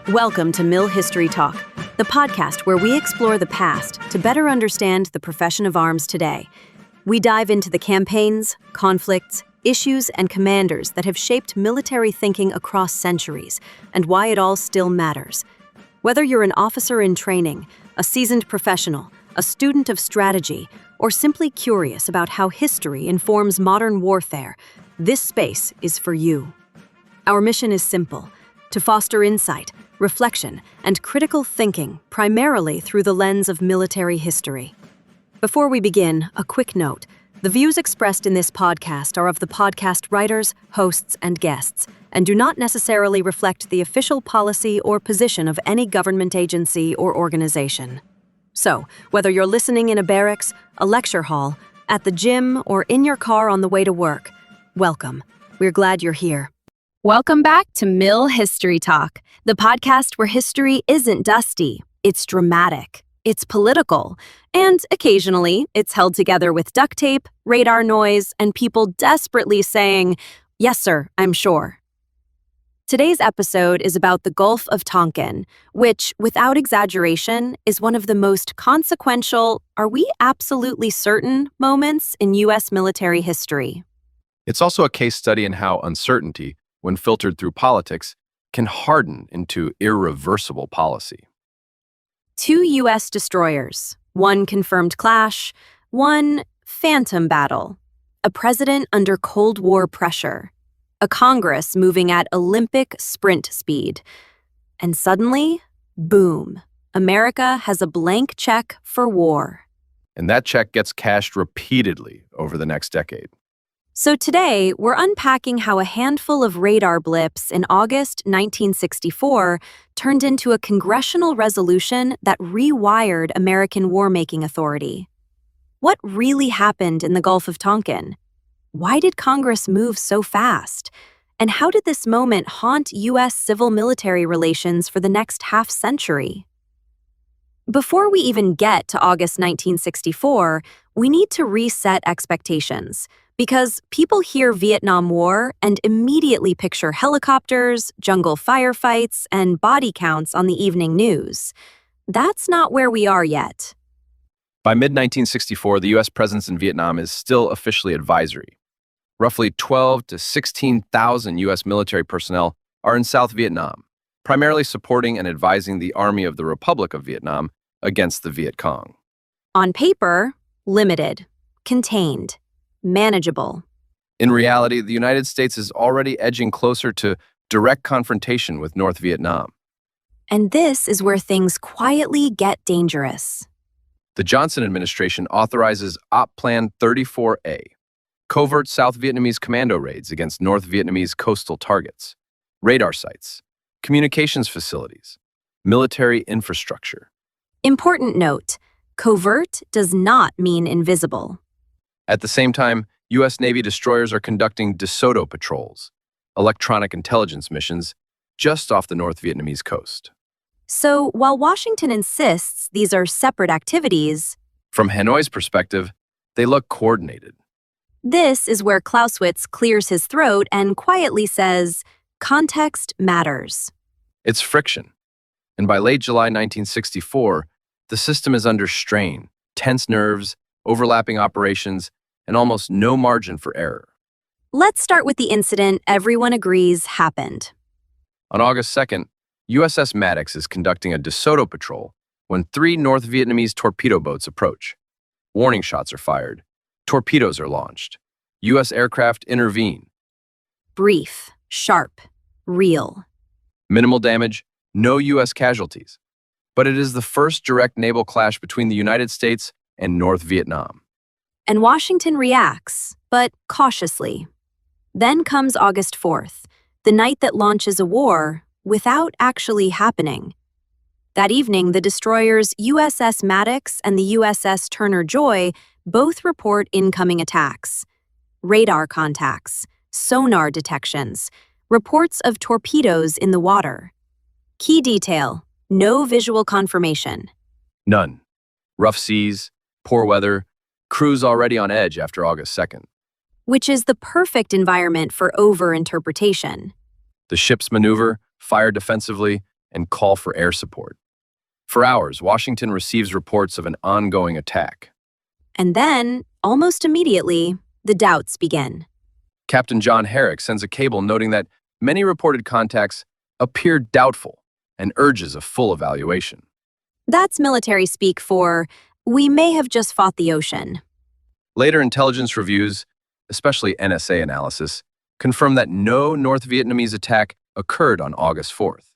Welcome to Mill History Talk, the podcast where we explore the past to better understand the profession of arms today. We dive into the campaigns, conflicts, issues, and commanders that have shaped military thinking across centuries, and why it all still matters. Whether you're an officer in training, a seasoned professional, a student of strategy, or simply curious about how history informs modern warfare, this space is for you. Our mission is simple: to foster insight, reflection, and critical thinking primarily through the lens of military history. Before we begin, a quick note. The views expressed in this podcast are of the podcast writers, hosts, and guests, and do not necessarily reflect the official policy or position of any government agency or organization. So, whether you're listening in a barracks, a lecture hall, at the gym, or in your car on the way to work, welcome. We're glad you're here. Welcome back to Mill History Talk, the podcast where history isn't dusty, it's dramatic, it's political, and occasionally it's held together with duct tape, radar noise, and people desperately saying, "Yes, sir, I'm sure." Today's episode is about the Gulf of Tonkin, which, without exaggeration, is one of the most consequential, are we absolutely certain, moments in U.S. military history. It's also a case study in how uncertainty, when filtered through politics, can harden into irreversible policy. 2 U.S. destroyers, 1 confirmed clash, 1 phantom battle, a president under Cold War pressure, a Congress moving at Olympic sprint speed, and suddenly, boom, America has a blank check for war. And that check gets cashed repeatedly over the next decade. So today, we're unpacking how a handful of radar blips in August 1964 turned into a congressional resolution that rewired American war-making authority. What really happened in the Gulf of Tonkin? Why did Congress move so fast? And how did this moment haunt U.S. civil-military relations for the next half-century? Before we even get to August 1964, we need to reset expectations. Because people hear Vietnam War and immediately picture helicopters, jungle firefights, and body counts on the evening news. That's not where we are yet. By mid-1964, the U.S. presence in Vietnam is still officially advisory. Roughly 12 to 16,000 U.S. military personnel are in South Vietnam, primarily supporting and advising the Army of the Republic of Vietnam against the Viet Cong. On paper, limited, contained, manageable. In reality, the United States is already edging closer to direct confrontation with North Vietnam. And this is where things quietly get dangerous. The Johnson administration authorizes Op Plan 34A, covert South Vietnamese commando raids against North Vietnamese coastal targets, radar sites, communications facilities, military infrastructure. Important note, covert does not mean invisible. At the same time, U.S. Navy destroyers are conducting DeSoto patrols, electronic intelligence missions, just off the North Vietnamese coast. So, while Washington insists these are separate activities, from Hanoi's perspective, they look coordinated. This is where Clausewitz clears his throat and quietly says, context matters. It's friction. And by late July 1964, the system is under strain, tense nerves, overlapping operations, and almost no margin for error. Let's start with the incident everyone agrees happened. On August 2nd, USS Maddox is conducting a DeSoto patrol when 3 North Vietnamese torpedo boats approach. Warning shots are fired. Torpedoes are launched. U.S. aircraft intervene. Brief, sharp, real. Minimal damage, no U.S. casualties. But it is the first direct naval clash between the United States and North Vietnam. And Washington reacts, but cautiously. Then comes August 4th, the night that launches a war without actually happening. That evening, the destroyers USS Maddox and the USS Turner Joy both report incoming attacks, radar contacts, sonar detections, reports of torpedoes in the water. Key detail, no visual confirmation. None. Rough seas, poor weather, crews already on edge after August 2nd. which is the perfect environment for over-interpretation. The ships maneuver, fire defensively, and call for air support. For hours, Washington receives reports of an ongoing attack. And then, almost immediately, the doubts begin. Captain John Herrick sends a cable noting that many reported contacts appear doubtful and urges a full evaluation. That's military speak for, we may have just fought the ocean. Later intelligence reviews, especially NSA analysis, confirm that no North Vietnamese attack occurred on August 4th.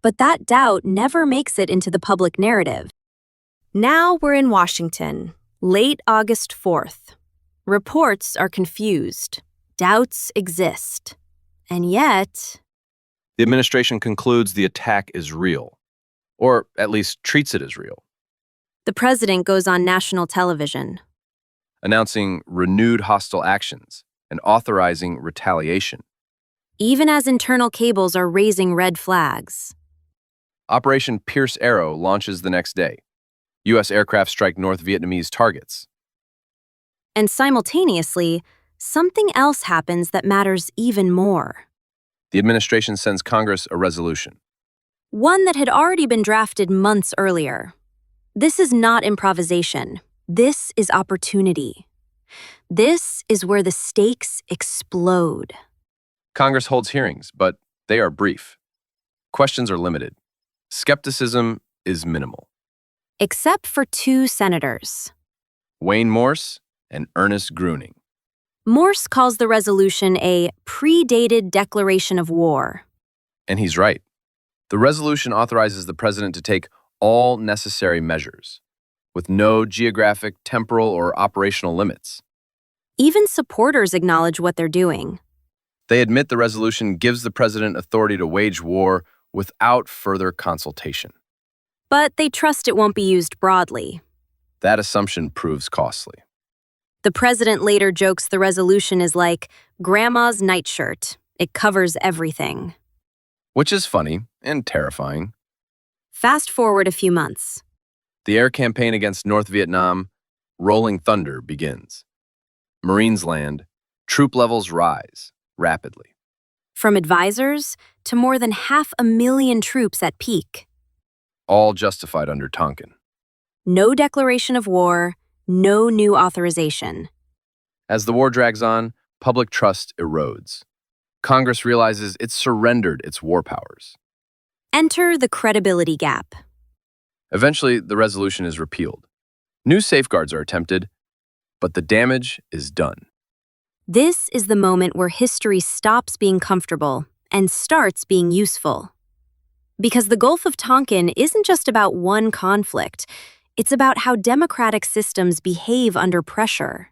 But that doubt never makes it into the public narrative. Now we're in Washington, late August 4th. Reports are confused. Doubts exist. And yet, The administration concludes the attack is real, or at least treats it as real, the president goes on national television. announcing renewed hostile actions and authorizing retaliation. Even as internal cables are raising red flags. Operation Pierce Arrow launches the next day. U.S. aircraft strike North Vietnamese targets. And simultaneously, something else happens that matters even more. The administration sends Congress a resolution. One that had already been drafted months earlier. This is not improvisation. This is opportunity. This is where the stakes explode. Congress holds hearings, but they are brief. Questions are limited. Skepticism is minimal. Except for two senators. Wayne Morse and Ernest Gruening. Morse calls the resolution a predated declaration of war. And he's right. The resolution authorizes the president to take all necessary measures, with no geographic, temporal, or operational limits. Even supporters acknowledge what they're doing. They admit the resolution gives the president authority to wage war without further consultation. But they trust it won't be used broadly. That assumption proves costly. The president later jokes the resolution is like grandma's nightshirt. It covers everything. Which is funny and terrifying. Fast forward a few months. The air campaign against North Vietnam, Rolling Thunder, begins. Marines land, troop levels rise rapidly. From advisors to more than 500,000 troops at peak. All justified under Tonkin. No declaration of war, no new authorization. As the war drags on, public trust erodes. Congress realizes it's surrendered its war powers. Enter the credibility gap. Eventually, the resolution is repealed. New safeguards are attempted, but the damage is done. This is the moment where history stops being comfortable and starts being useful. Because the Gulf of Tonkin isn't just about one conflict, it's about how democratic systems behave under pressure.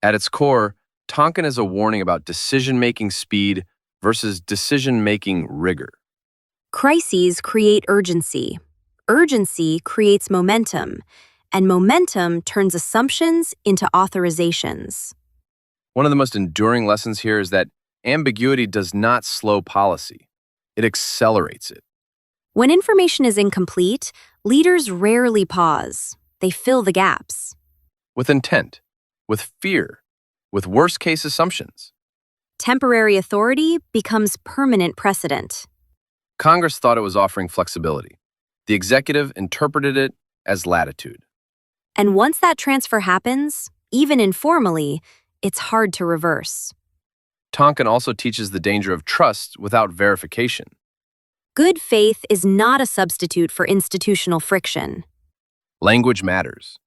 At its core, Tonkin is a warning about decision-making speed versus decision-making rigor. Crises create urgency. Urgency creates momentum, and momentum turns assumptions into authorizations. One of the most enduring lessons here is that ambiguity does not slow policy. It accelerates it. When information is incomplete, leaders rarely pause. They fill the gaps. With intent, with fear, with worst-case assumptions. Temporary authority becomes permanent precedent. Congress thought it was offering flexibility. The executive interpreted it as latitude. And once that transfer happens, even informally, it's hard to reverse. Tonkin also teaches the danger of trust without verification. Good faith is not a substitute for institutional friction. Language matters.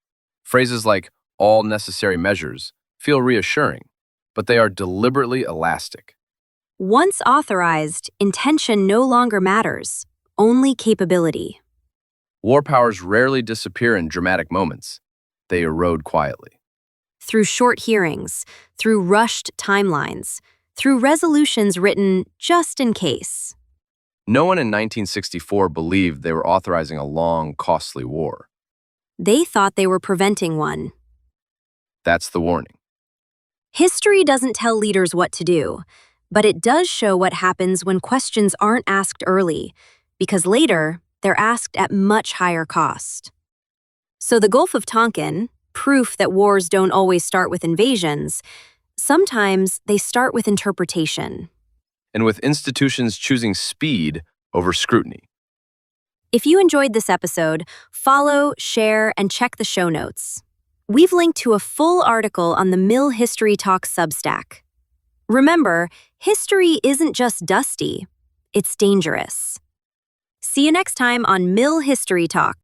Phrases like all necessary measures feel reassuring, but they are deliberately elastic. Once authorized, intention no longer matters, only capability. War powers rarely disappear in dramatic moments. They erode quietly. Through short hearings, through rushed timelines, through resolutions written just in case. No one in 1964 believed they were authorizing a long, costly war. They thought they were preventing one. That's the warning. History doesn't tell leaders what to do, but it does show what happens when questions aren't asked early, because later, they're asked at much higher cost. So the Gulf of Tonkin, proof that wars don't always start with invasions. Sometimes they start with interpretation. And with institutions choosing speed over scrutiny. If you enjoyed this episode, follow, share, and check the show notes. We've linked to a full article on the Mill History Talk substack. Remember, history isn't just dusty, it's dangerous. See you next time on Mill History Talk.